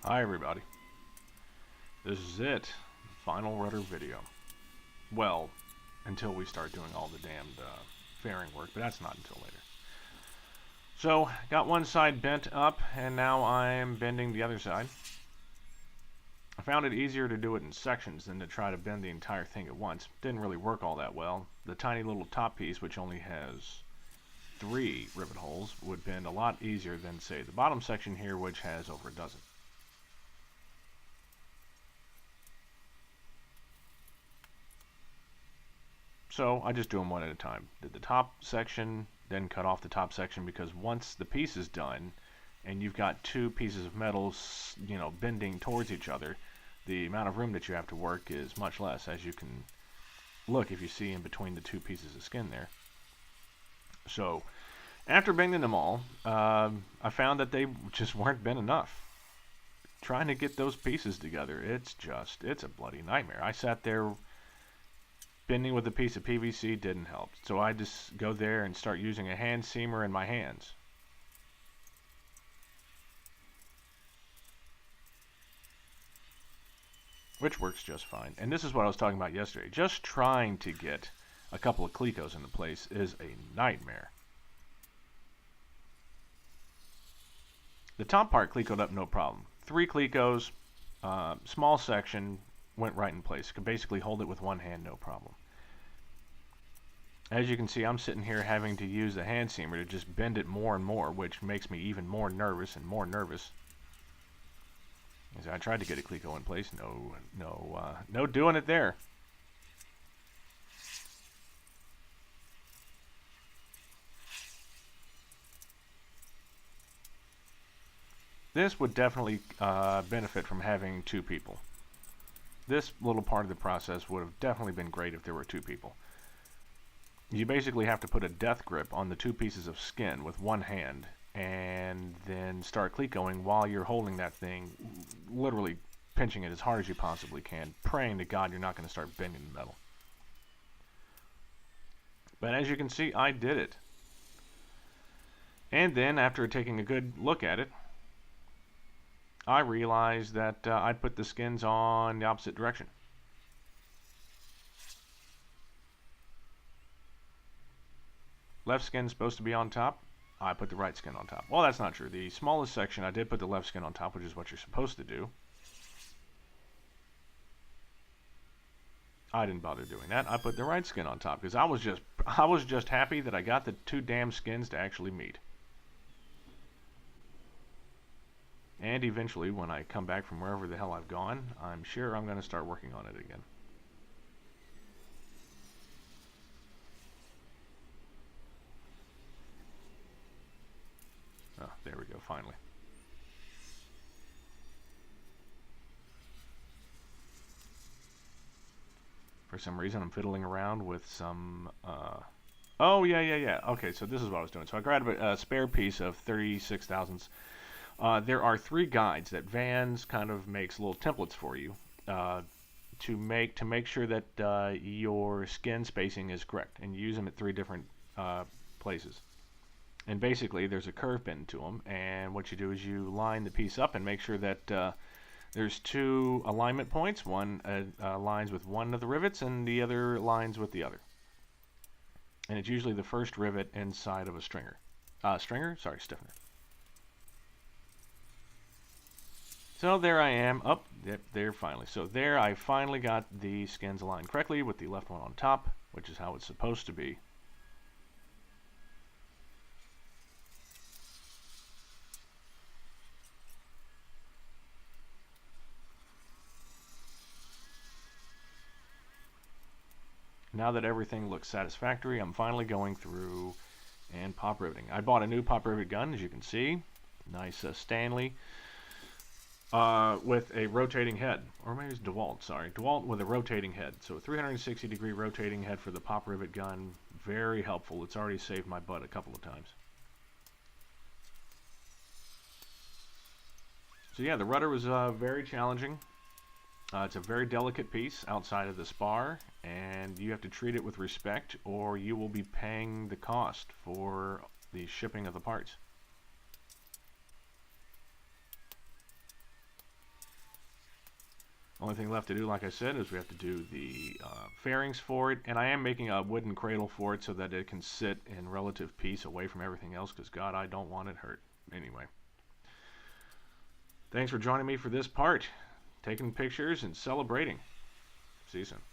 Hi everybody. This is it. Final rudder video. Well, until we start doing all the damned fairing work, but that's not until later. So, got one side bent up, and now I'm bending the other side. I found it easier to do it in sections than to try to bend the entire thing at once. Didn't really work all that well. The tiny little top piece, which only has 3 rivet holes, would bend a lot easier than, say, the bottom section here, which has over a dozen. So I just do them one at a time. Did the top section, then cut off the top section, because once the piece is done and you've got 2 pieces of metal, bending towards each other, the amount of room that you have to work is much less, as you can look if you see in between the 2 pieces of skin there. So after bending them all, I found that they just weren't bent enough. Trying to get those pieces together, it's a bloody nightmare. I sat there bending with a piece of PVC, didn't help. So I just go there and start using a hand seamer in my hands. Which works just fine. And this is what I was talking about yesterday. Just trying to get a couple of clecos into place is a nightmare. The top part clecoed up no problem. 3 clecos, small section, went right in place. Could basically hold it with one hand, no problem. As you can see, I'm sitting here having to use the hand seamer to just bend it more and more, which makes me even more nervous and more nervous. As I tried to get a cleco in place, no doing it there. This would definitely benefit from having 2 people. This little part of the process would have definitely been great if there were 2 people. You basically have to put a death grip on the 2 pieces of skin with one hand and then start clecoing while you're holding that thing, literally pinching it as hard as you possibly can, praying to God you're not going to start bending the metal. But as you can see, I did it. And then, after taking a good look at it, I realized that I'd put the skins on the opposite direction. Left skin's supposed to be on top. I put the right skin on top. Well, that's not true. The smallest section, I did put the left skin on top, which is what you're supposed to do. I didn't bother doing that. I put the right skin on top because I was just happy that I got the 2 damn skins to actually meet. And eventually, when I come back from wherever the hell I've gone, I'm sure I'm going to start working on it again. Oh, there we go, finally. For some reason, I'm fiddling around with some... Oh, yeah. Okay, so this is what I was doing. So I grabbed a spare piece of 36 thousandths. There are 3 guides that Vans kind of makes little templates for you to make sure that your skin spacing is correct, and you use them at 3 different places. And basically, there's a curve bend to them, and what you do is you line the piece up and make sure that there's 2 alignment points. One aligns with one of the rivets, and the other aligns with the other. And it's usually the first rivet inside of a stringer. Stiffener. So there I am. Oh, yep, there finally. So there I finally got the skins aligned correctly with the left one on top, which is how it's supposed to be. Now that everything looks satisfactory, I'm finally going through and pop riveting. I bought a new pop rivet gun, as you can see. Nice Stanley. With a rotating head, or maybe it's DeWalt, sorry. DeWalt with a rotating head. So a 360 degree rotating head for the pop rivet gun, very helpful. It's already saved my butt a couple of times. So yeah, the rudder was very challenging. It's a very delicate piece outside of the spar, and you have to treat it with respect or you will be paying the cost for the shipping of the parts. Only thing left to do, like I said, is we have to do the fairings for it, and I am making a wooden cradle for it so that it can sit in relative peace away from everything else, because God, I don't want it hurt. Anyway, thanks for joining me for this part, taking pictures and celebrating. See you soon.